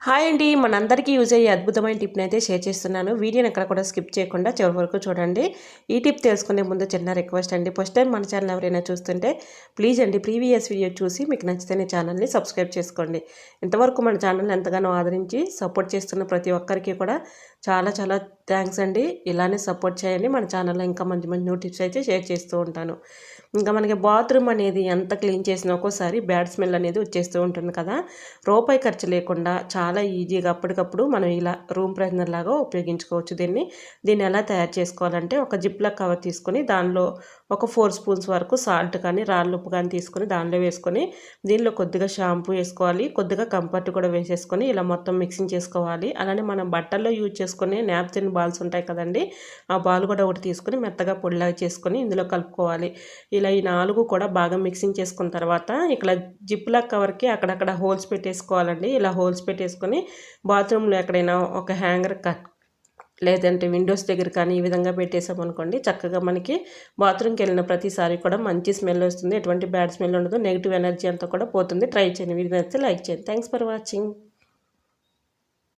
Hi అండి, మనందరికీ use అయ్యే అద్భుతమైన టిప్ని అయితే షేర్ చేస్తున్నాను. వీడియోని ఎక్కడ కూడా స్కిప్ చేయకుండా చివరి వరకు చూడండి. ఈ టిప్ తెలుసుకునే ముందు చిన్న రిక్వెస్ట్ అండి. ఫస్ట్ టైం మన ఛానల్ ఎవరైనా చూస్తుంటే ప్లీజ్ అండి, ప్రీవియస్ వీడియో చూసి మీకు నచ్చితేనే ఛానల్ని సబ్స్క్రైబ్ చేసుకోండి. ఇంతవరకు మన ఛానల్ని ఎంతగానో ఆదరించి సపోర్ట్ చేస్తున్న ప్రతి ఒక్కరికి కూడా చాలా చాలా థ్యాంక్స్ అండి. ఇలానే సపోర్ట్ చేయండి. మన ఛానల్లో ఇంకా మంచి మంచి న్యూ టిప్స్ అయితే షేర్ చేస్తూ ఉంటాను. ఇంకా మనకి బాత్రూమ్ అనేది ఎంత క్లీన్ చేసినా ఒక్కోసారి బ్యాడ్ స్మెల్ అనేది వచ్చేస్తూ ఉంటుంది కదా. రూపాయి ఖర్చు లేకుండా చాలా ఈజీగా అప్పటికప్పుడు మనం ఇలా రూమ్ ఫ్రెషనర్ లాగా ఉపయోగించుకోవచ్చు. దీన్ని ఎలా తయారు చేసుకోవాలంటే, ఒక జిప్లాక్ కవర్ తీసుకొని దానిలో ఒక 4 స్పూన్స్ వరకు సాల్ట్ కానీ రాళ్ళ ఉప్పు కానీ తీసుకొని దానిలో వేసుకొని దీనిలో కొద్దిగా షాంపూ వేసుకోవాలి, కొద్దిగా కంఫర్ట్ కూడా వేసేసుకొని ఇలా మొత్తం మిక్సింగ్ చేసుకోవాలి. అలానే మనం బట్టల్లో యూజ్ చేసుకునే నాప్కిన్ బాల్స్ ఉంటాయి కదండి, ఆ బాల్ కూడా ఒకటి తీసుకొని మెత్తగా పొడిలాగా చేసుకొని ఇందులో కలుపుకోవాలి. ఇలా ఈ 4 కూడా బాగా మిక్సింగ్ చేసుకున్న తర్వాత ఇక్కడ జిప్లాక్ కవర్కి అక్కడక్కడ హోల్స్ పెట్టేసుకోవాలండి. ఇలా హోల్స్ పెట్టేసుకొని బాత్రూంలో ఎక్కడైనా ఒక హ్యాంగర్ కట్ లేదంటే విండోస్ దగ్గర కానీ ఈ విధంగా పెట్టేసామనుకోండి, చక్కగా మనకి బాత్రూమ్కి వెళ్ళిన ప్రతిసారి కూడా మంచి స్మెల్ వస్తుంది. ఎటువంటి బ్యాడ్ స్మెల్ ఉండదు. నెగిటివ్ ఎనర్జీ అంతా కూడా పోతుంది. ట్రై చేయండి. వీడియో నచ్చితే లైక్ చేయండి. Thanks for watching.